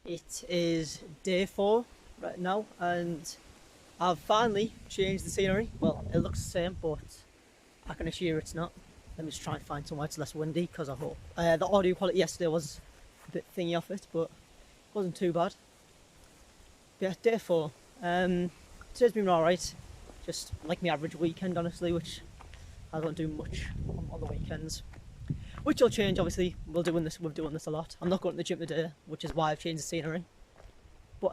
It is day 4 right now, and I've finally changed the scenery. Well, it looks the same, but I can assure it's not. Let me just try and find somewhere it's less windy, because I hope the audio quality yesterday was a bit thingy off it, but it wasn't too bad. But yeah, day 4. Today's been alright. Just like my average weekend, honestly, which I don't do much on the weekends. Which will change, obviously. We're doing this a lot. I'm not going to the gym today, which is why I've changed the scenery. But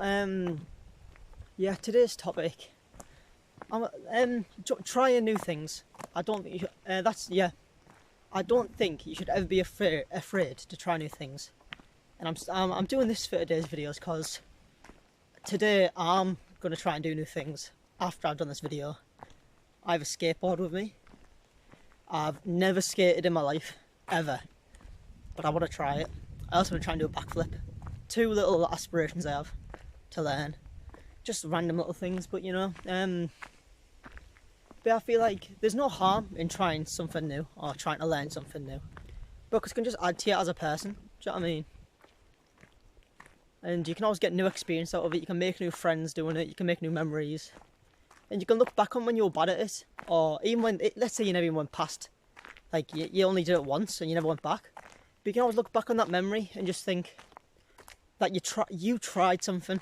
yeah, today's topic. I'm trying new things. I don't think you should, I don't think you should ever be afraid to try new things. And I'm doing this for today's videos because today I'm gonna try and do new things. After I've done this video, I have a skateboard with me. I've never skated in my life, ever, but I want to try it. I also want to try and do a backflip. 2 little aspirations I have to learn, just random little things, but you know, but I feel like there's no harm in trying something new or trying to learn something new, because it can just add to you as a person. Do you know what I mean? And you can always get new experience out of it. You can make new friends doing it. You can make new memories, and you can look back on when you were bad at it, or even when let's say you never even went past. Like, you only did it once and you never went back. But you can always look back on that memory and just think that you tried something.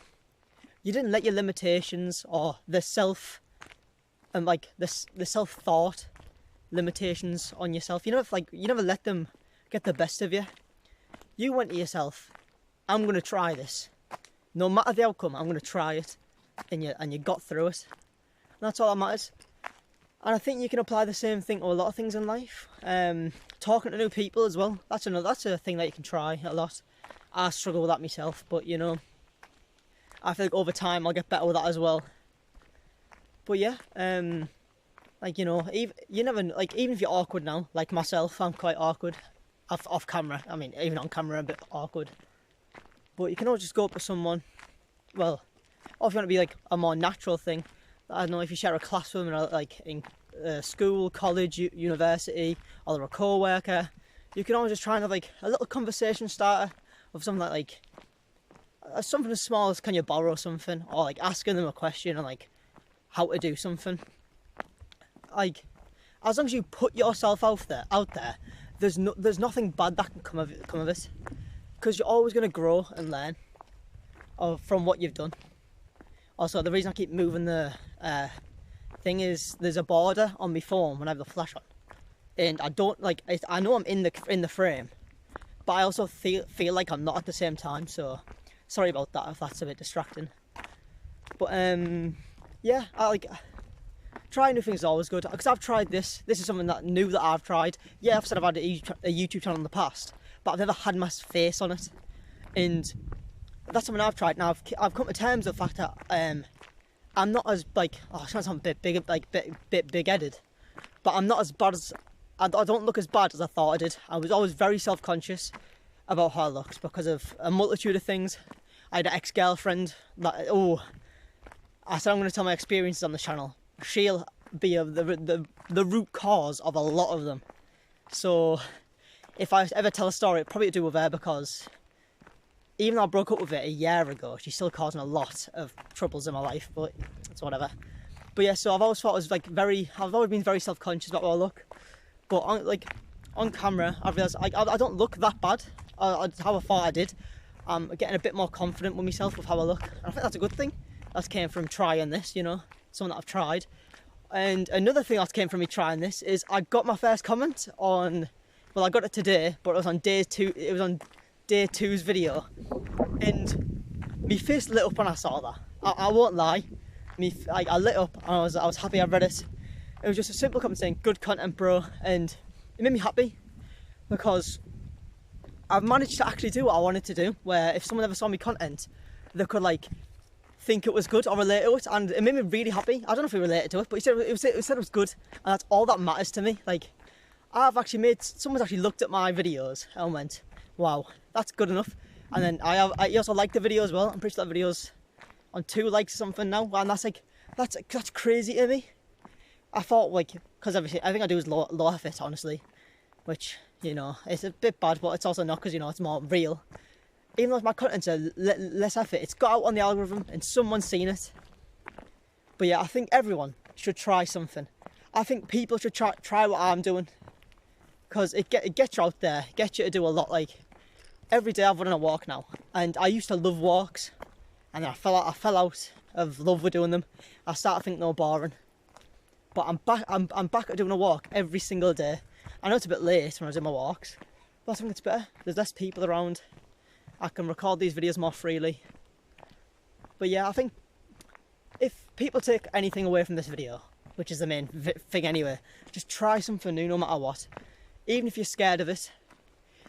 You didn't let your limitations or the self thought limitations on yourself. You never let them get the best of you. You went to yourself, I'm gonna try this. No matter the outcome, I'm gonna try it. And you got through it. And that's all that matters. And I think you can apply the same thing to a lot of things in life. Talking to new people as well. That's a thing that you can try a lot. I struggle with that myself, but you know, I feel like over time I'll get better with that as well. But yeah, like, you know, even if you're awkward now, like myself, I'm quite awkward off camera. I mean, even on camera, a bit awkward. But you can always just go up to someone. Well, or if you want to be like a more natural thing. I don't know, if you share a class with them, like in school, college, university, or they're a co-worker, you can always just try and have like a little conversation starter of something like something as small as, can you borrow something, or like asking them a question on like how to do something. Like, as long as you put yourself out there, there's nothing bad that can come of it, because you're always going to grow and learn from what you've done. Also, the reason I keep moving the thing is there's a border on my phone when I have the flash on, and I don't like it. I know I'm in the frame, but I also feel like I'm not at the same time. So sorry about that if that's a bit distracting. But yeah, trying new things is always good, because I've tried this. This is something new that I've tried. Yeah, I've said I've had a YouTube channel in the past, but I've never had my face on it, and that's something I've tried. Now I've come to terms with the fact that I'm not as it sounds a bit big-headed, but I'm not as bad as I don't look as bad as I thought I did. I was always very self-conscious about how I looked because of a multitude of things. I had an ex-girlfriend that I said I'm going to tell my experiences on the channel. She'll be the root cause of a lot of them. So if I ever tell a story, it'll probably to do with her, because even though I broke up with her a year ago, she's still causing a lot of troubles in my life, but it's whatever. But yeah, so I've always thought I've always been very self-conscious about how I look. But on camera, I realised I don't look that bad, how I thought I did. I'm getting a bit more confident with myself with how I look. I think that's a good thing. That came from trying this, you know, something that I've tried. And another thing that came from me trying this is I got my first comment on, well, I got it today, but it was on day 2. It was on day 2's video, and my face lit up when I saw that. I won't lie, I lit up and I was happy I read it. It was just a simple comment saying, "Good content, bro," and it made me happy, because I've managed to actually do what I wanted to do, where if someone ever saw my content, they could like think it was good or relate to it, and it made me really happy. I don't know if he related to it, but he said it was good, and that's all that matters to me. Like, someone's actually looked at my videos and went, wow, that's good enough. And then I also liked the video as well. I'm pretty sure that video's on 2 likes or something now, and that's crazy to me. I thought, like, because everything I do is low effort, honestly, which, you know, it's a bit bad, but it's also not, because, you know, it's more real. even though my content's a less effort, it's got out on the algorithm and someone's seen it. But yeah, I think everyone should try something. I think people should try what I'm doing, because it gets you out there, gets you to do a lot. Like every day I've run on a walk now, and I used to love walks, and then I fell out of love with doing them. I started thinking they were boring, but I'm back at doing a walk every single day. I know it's a bit late when I do my walks, but I think it's better. There's less people around. I can record these videos more freely. But yeah, I think if people take anything away from this video, which is the main thing anyway, just try something new no matter what. Even if you're scared of it,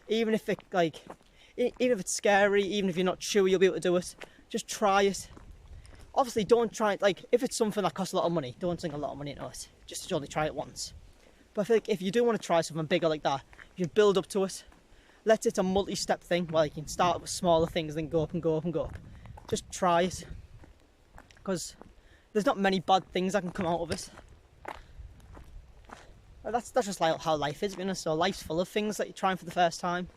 even if it's scary, even if you're not sure you'll be able to do it, just try it. Obviously don't try it, like if it's something that costs a lot of money, don't sink a lot of money into it. Just only try it once. But I feel like if you do want to try something bigger like that, you build up to it. Let it a multi-step thing where you can start with smaller things, then go up and go up and go up. Just try it, because there's not many bad things that can come out of it. That's just like how life is, you know. So life's full of things that you're trying for the first time.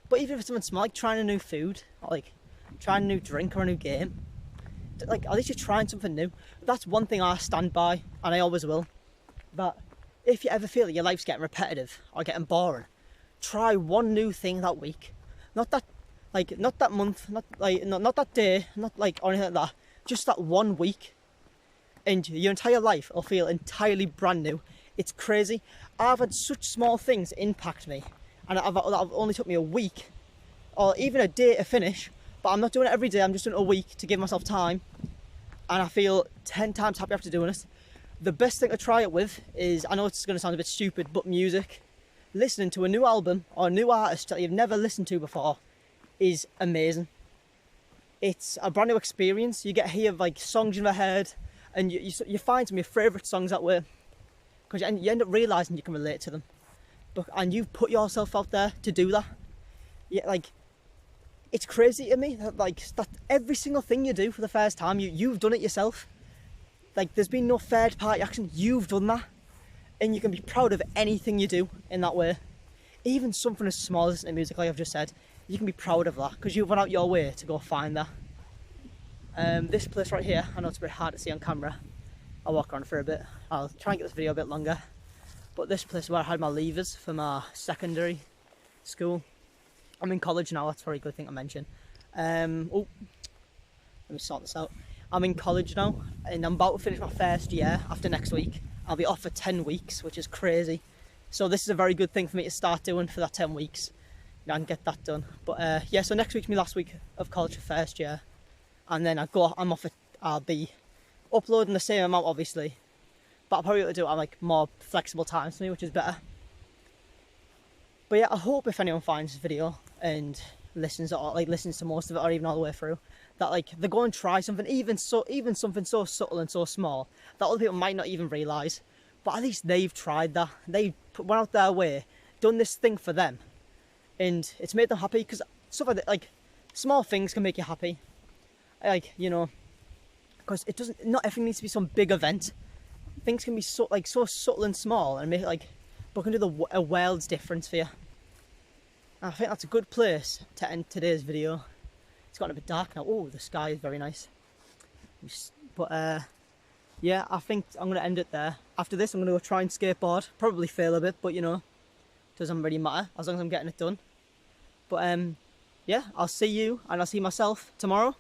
But even if it's something small, like trying a new food, or like trying a new drink or a new game, like at least you're trying something new. That's one thing I stand by, and I always will. That if you ever feel that your life's getting repetitive or getting boring, try one new thing that week. Not that month, not that day, not like or anything like that. Just that 1 week, and your entire life will feel entirely brand new. It's crazy. I've had such small things impact me, and I've only took me a week or even a day to finish. But I'm not doing it every day. I'm just doing it a week to give myself time, and I feel 10 times happy after doing it. The best thing to try it with is, I know it's going to sound a bit stupid, but music. Listening to a new album or a new artist that you've never listened to before is amazing. It's a brand new experience. You get to hear like songs you've never heard, and you find some of your favourite songs that way, because you end up realising you can relate to them. And you've put yourself out there to do that. Yeah, like it's crazy to me that every single thing you do for the first time, you've done it yourself. Like there's been no third party action. You've done that. And you can be proud of anything you do in that way. Even something as small as listening to music, like I've just said, you can be proud of that because you've went out your way to go find that. This place right here, I know it's very hard to see on camera. I'll walk around for a bit. I'll try and get this video a bit longer. But this place is where I had my leavers for my secondary school. I'm in college now, that's a very good thing to mention. Let me sort this out. I'm in college now, and I'm about to finish my first year after next week. I'll be off for 10 weeks, which is crazy. So this is a very good thing for me to start doing for that 10 weeks. And get that done. But yeah, so next week's my last week of college for first year. And then I'll be uploading the same amount, obviously. But I'll probably be able to do it at like more flexible times for me, which is better. But yeah, I hope if anyone finds this video and listens to most of it, or even all the way through, that like they go and try something, even something so subtle and so small that other people might not even realise. But at least they've tried that. They went out their way, done this thing for them, and it's made them happy. Because stuff like that, like small things can make you happy. Like, you know, because not everything needs to be some big event. Things can be so subtle and small, and make it like, but can do a world's difference for you. And I think that's a good place to end today's video. It's gotten a bit dark now. Oh, the sky is very nice. But yeah, I think I'm going to end it there. After this, I'm going to go try and skateboard. Probably fail a bit, but you know, doesn't really matter as long as I'm getting it done. But yeah, I'll see you and I'll see myself tomorrow.